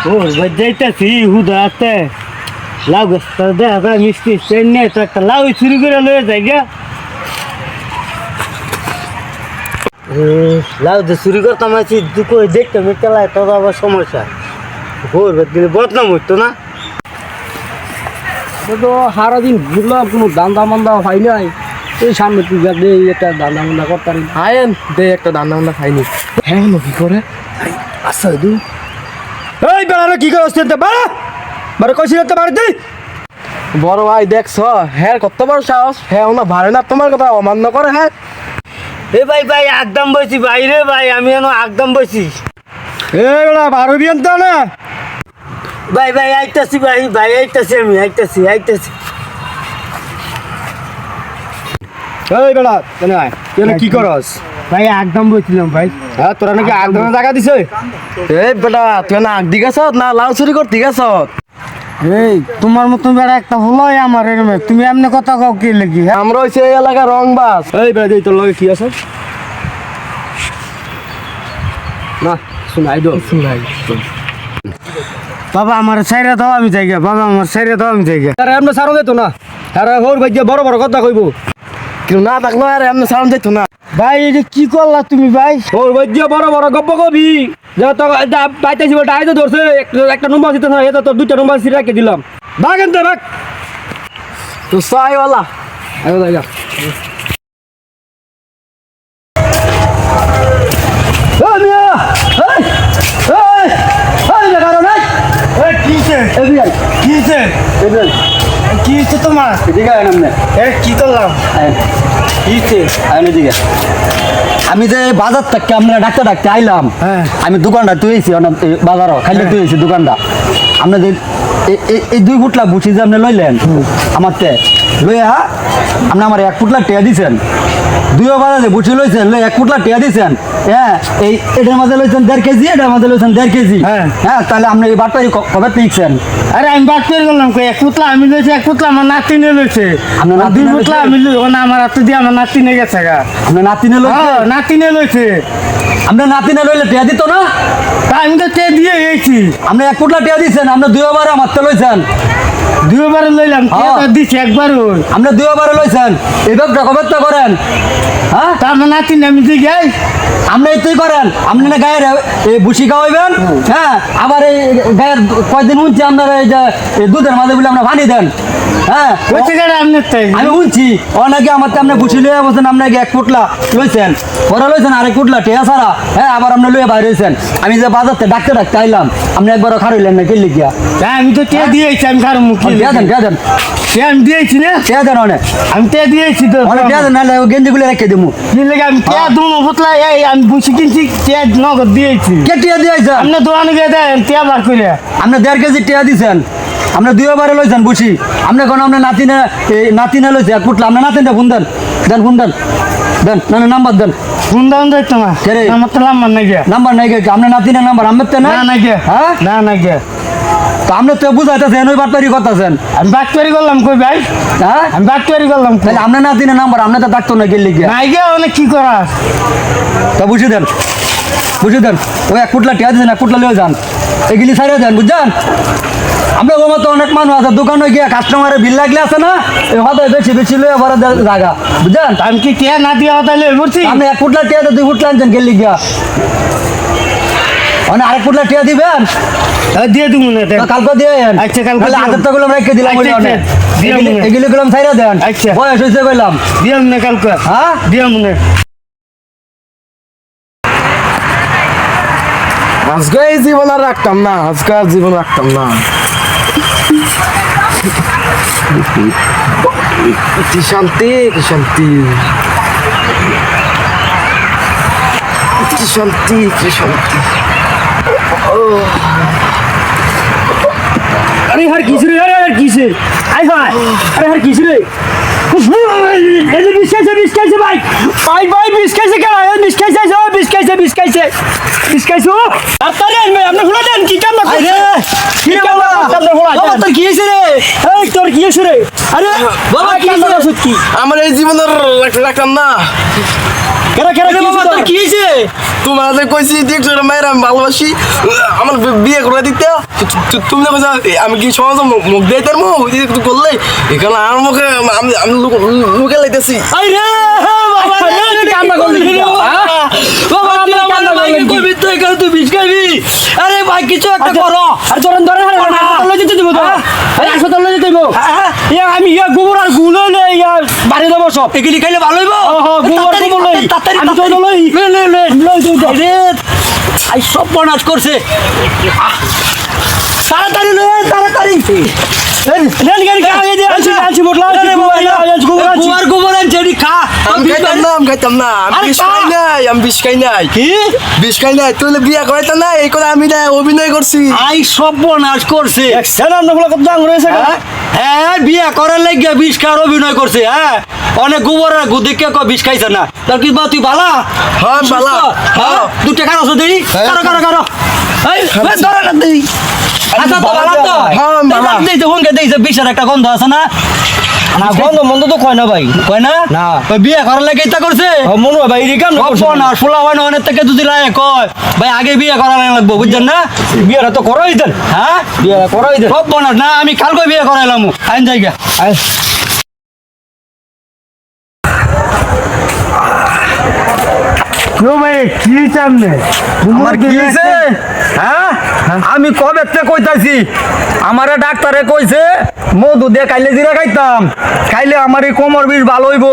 ও যাইতাছি হুদাতে লাউ গাছটা দেখা যায় মিষ্টি চেন্নে তো একটা লাউ চুরি করে লয়ে যায় গা লাউ যে চুরি করতাম আছি দুঃখ দেখতে মেটে লাগে তো আবার সমস্যা ভোর দিলে বদনাম হইতো না তো সারাদিন ঘুরলাম কোনো দান্দা মান্দা হয় নাই এই সামনে তুই দে একটা দান্দা মান্দা করতাম আয়েন দে একটা দান্না মান্না খাইনি হ্যাঁ কি করে আচ্ছা দু এই বেড়ানো কি করছ তুই বাড়া বাড়া কইছি না বাড়ি বড় ভাই দেখছ হ্যাঁ কত বড় সাহস হ্যাঁ ওনা ভাড়ে না তোমার কথা অমান্য করে হ্যাঁ এ ভাই ভাই একদম বসি ভাই রে ভাই আমি এখন একদম বসি এই বেড়া বারো বিয়ান তো না ভাই ভাই আইতাছি ভাই ভাই আইতাছি আমি আইতাছি এই বেড়া কেন কেন কি করস ভাই একদম বসছিলাম ভাই হ্যাঁ তোরা নাকি আগদানা জায়গা দিছ এই বেটা তুই না আগ দিগাছ না লাউ চুরি করতে গেছ এই তোমার মতন বেড়া একটা হলোই আমার এরম তুমি এমনি কথা কাউ কি লাগি হ্যাঁ আমরা হইছে এই এলাকার রংবাজ এই বেড়া দিই তোর লগে কি আছে না শুনাই দো শুনাই বাবা আমার সাইরা দাও আমি জায়গা বাবা আমার সাইরা দাও আমি জায়গা আরে এমনি সারো যেত না আরে হোর ভাই বড় বড় কথা কইব কেউ না থাকলো আর এমনি সাউন্ড যাইতো না ভাই এটা কি করলা তুমি ভাই হোর ভাই বড় বড় গপ্প কবি যা তো পাইতেছি বলটা আইতে ধরছে একটা নম্বর দিতে না এটা তো দুইটা নম্বর সিরা রেখে দিলাম ভাগ এনতে ভাগ তো সাইওয়ালা আয়ো দাইগা কি তোমার কি করলাম আমি যে বাজার থেকে আমরা ডাকতে আইলাম হ্যাঁ। আমি দোকানটা তুইছি বাজারও খাইলে তুইছি দোকানটা আপনি যে এই 2 ফুটলা বুঝি যে আপনি লইলেন আমার তে লইয়া আপনি আমার 1 ফুটলা টিয়া দিছেন 2 বাজারে বুঝি লইছেন লই 1 ফুটলা টিয়া দিছেন হ্যাঁ এই এটার মাঝে লইছেন 1.5 কেজি এটার মাঝে লইছেন 1.5 কেজি হ্যাঁ। হ্যাঁ তাহলে আপনি এই বাটপাই কবে পিকছেন আরে আমি বাদ করে গেলাম এক পুতলা আমি লইছি এক পুতলা আমার নাতি নিয়ে লইছে আপনার নাতি 2 নিয়ে পুতলা লইছে? আমি না আমার হাতে দিয়ে আমার নাতি নিয়ে গেছে গা আপনার নাতিনে লইছে নাতি নিয়ে লইছে আপনার নাতিনে লইলে টিয়া দিত না তা আমি তো তে দিয়ে গেছি আপনি 1 ফুটলা টিয়া দিছেন আপনি 2 বারে আমার তে লইছেন 2 বার লইলাম হ্যাঁ। দিছি একবার আপনি 2 বারে লইছেন এইভাবে কবে করেন হ্যাঁ তা আমার নাতি আমি দিয়ে যাই আপনি এইটাই করেন আপনি না গায়ের এই বুসি খাওয়াইবেন হ্যাঁ আবার এই গায়ের কয়দিন উনছি আপনার এই যে এই দুধের মাঝে বলে আপনার পানি দেন হ্যাঁ ওইতে গেলে আপনার তাই আমি উনছি ও নাকি আমার তো আপনি বুসি লইয়া বলছেন আপনাকে 1 ফুটলা লইছেন পরে লইছেন 1 ফুটলা টিয়া ছাড়া হ্যাঁ আবার আপনি লইয়া বাইরে হয়েছেন আমি যে বাজারতে ডাকতে আইলাম আপনি একবারও খারইলেন না কে লিখিয়া তা আমি তো তে দিয়েছি আমি কারো মুখে টিয়া দেন তে আমি দিয়েছি না টিয়া দেন অনেক আমি তে দিয়েছি তো অনেক টিয়া দেন নাহলে গেঞ্জিগুলো রেখে দেবো কি লাগে আমি তে দুনো পুতলা এই আমি বুঝি কিনছি তে নগদ দিয়েছি কে টিয়া দিয়েছেন আপনি দোকানে গিয়ে দেন তে বার করে আপনি 1.5 কেজি টিয়া দিছেন আপনি 2 বারে লইছেন বুঝি আপনি কোন আপনার নাতিনে লইছে 1 ফুটলা আপনার নাতিনটা ফোন দেন দেন না নাম্বার দেন ফোন দাম দেখতো না কে রে? আমার তো নাম্বার নাই গে নাম্বার নাই গে আপনার নাতিনের নাম্বার আমার তো না না নাই গে হ্যাঁ না গে তো আপনি তো বুঝাইতেছেন ওই বাটপারি করতেছেন আমি বাদ করে করলাম কই ভাই হ্যাঁ আমি বাদ করে করলাম কই? তাহলে আপনার নাতিনের নাম্বার আপনি তো ডাক্তার না গেলে গিয়া নাই গে অনেক কি করা তা বুঝিয়ে দেন ওই 1 ফুটলা টিয়া দিয়েছেন 1 ফুটলা লয়ে যান এগুলি সারিয়ে দেন বুঝছেন আমরা ওর মতো অনেক মানুষ আছে দোকানে গিয়ে কাস্টমারের বিল লাগলে আছে না এই হয়তো বেশি লয়ে বড় জায়গা বুঝছেন আমি কি তে না দিয়া হতালে বলছি আপনি 1 ফুটলা টিয়া 2 ফুটলা আনছেন গেলি গিয়া মানে 1 ফুটলা টিয়া দিবেন দিয়ে দিব না দেখ কালকে দিয়ে আচ্ছা, কালকে তাহলে দিও। হাতের তো গুলো রেখে দিলাম আচ্ছা, আচ্ছা, দিও মনে। এগুলি গুলো সাইরা দেন আচ্ছা। বয়স হয়েছে বললাম দিও না কালকে হ্যাঁ দিও মনে আজকে এই জীবন আর রাখতাম না আজকে আর জীবন রাখতাম না কি শান্তি কি শান্তি কি শান্তি কি শান্তি আরে হার কিসে রে আরে কিসে আই ভাই আরে হার কিসে রে এই যে বিস্কাইছে ভাই বিস্কাইছে কেন বিস্কাইছে তাড়াতাড়ি আপনি হুলা দেন কি কাম না আরে কি বাবা তোর কি হইছে রে এই তোর কি হইছে রে আরে বাবা কি হইছে সত্যি আমার এই জীবন আর রাখতাম না কেন বাবা তোর কি হইছে তোমার যে কইছি দেখছো না মায়ের আমি ভালোবাসি আমার বিয়ে করে দিতে তুমি না কইছো আমি কি সমাজ মুখ দিয়ে তার মুখ তুই করলে এখানে আর মুখে আমি আমি মুখে লাইতেছি আই রে বাবা রে কান্না করলি বাবা আমি কান্না করলি কইবি তুই কেন তুই বিষ খাবি আরে ভাই কিছু একটা করো আর ধরেন লই যেতে দিব তো হাসপাতাল লই যেতে দিব আমি গোবর আর গুলো লই বাড়ি দেবো সব এগুলি খাইলে ভালো হইব গোবর লই আমি তো লই লই রে আই সব বনাস করছে তাড়াতাড়ি লই তাড়াতাড়ি রেল গাড়ি খাইয়ে দে আনছি মোটলা গোবর আনছি খা আমি খাইতাম না আমি বিষ খাই নাই কি বিষ খাই নাই তুই বিয়ে করাইতে না এই কথা আমি না অভিনয় করছি আই সব বনাস করছে হ্যাঁ বিয়ে করার লাগিয়া বিষ খাওয়ার অভিনয় করছে হ্যাঁ অনেক গোবরের গুদিকে বিষ খাইছে না তার কি তুই বালা হ্যাঁ বালা হ্যাঁ 2 টাকা আছে দেই কারো এই ধরে না দেই আচ্ছা তো বালা তো হ্যাঁ বালা দেই তো হঙ্গে দেইছে বিষের একটা গন্ধ আছে না না গন্ধ মন্দ তো কয় না ভাই কয় না না ওই বিয়ে করার লাগে এটা করছে মনে হয় ভাই রিকাম না শোলা হয় না অনেক থেকে যদি লাগে কয় ভাই আগে বিয়ে করা লাগবো বুঝছেন না বিয়েটা তো করাই দেন হ্যাঁ বিয়েটা করাই দেন সব বনাস না আমি কালকে বিয়ে করাইলাম আইন জায়গা ভাই কি চামনে আমার কি হয়েছে হ্যাঁ আমি কবে থেকে কইতাছি আমারে ডাক্তারে কইছে মধু দিয়ে খাইলে জিরা খাইতাম খাইলে আমার এই কোমর বিষ ভালো হইব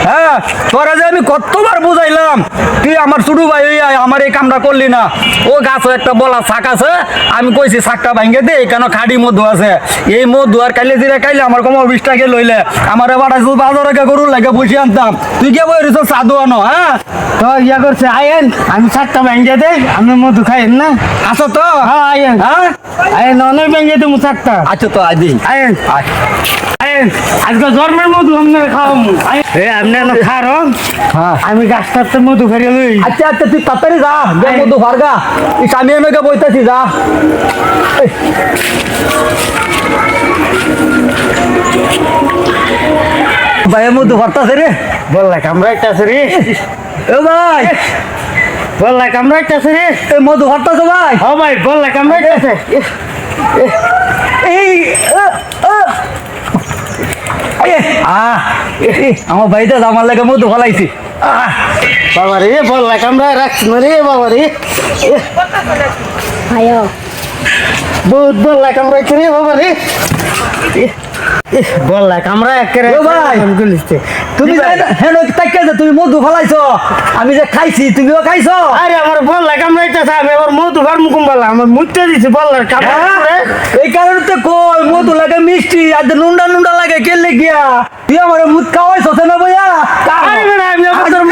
হ্যাঁ তোরা যে আমি কতবার বুঝাইলাম তুই আমার ছোটু ভাই আমার এই কামটা করলি না ও গাছে একটা বলা শাক আছে আমি কইছি শাকটা ভাঙ্গে দে কেন খাড়ি মধু আছে এই মধু আর খাইলে জিরা খাইলে আমার কোমর বিষটাকে লইলে আমার এবার বাজারে গরুর লাগে বসে আনতাম তুই কে বই রয়েছ সাধু আনো হ্যাঁ তো ইয়া করছে আয়েন আমি 7টা ভেঙে দেই আমি মধু খাইন না আছো তো হ্যাঁ আয়েন হ্যাঁ আয়েন অনেক ভেঙে দেবো 7টা আচ্ছা তো আদি আয়েন আয়েন আজকে জন্মের মধু আমি খাওয়াবো এ আপনি না খারো হ্যাঁ আমি গাছটাতে মধু ফেরে লই আচ্ছা আচ্ছা তুই তাড়াতাড়ি যা গে মধু ফারগা এই স্বামী আমাকে বইতাছি যা ভাই মধু ফারতাছে রে বললা কামরা একটা আছে রে ও ভাই বললা কামরা একটা আছে রে এই মধু ফারতাছে ভাই ও ভাই বললা কামরা একটা আছে এই আমার ভাইটা আমার লাগে মধু ফলাইছি বাবা রে বললা কামরা রাখছি না রে বাবা রে আয়ো বহুত বললা কামরা রে বাবা রে বললা কামরা একেবারে ও ভাই তুমি হেন তাকে তুমি মধু ফলাইছো আমি যে খাইছি তুমিও খাইছো আরে আমার বললা কামরা একটা আমি আবার মধু ঘর মুকুম বললা আমার মুখতে দিছি বললার কামরা এই কারণে তো কই মধু লাগে মিষ্টি আর নুন্ডা নুন্ডা লাগে কেলে গিয়া তুই আমার মুখ খাওয়াইছো না বইয়া আরে বেটা আমি আপনার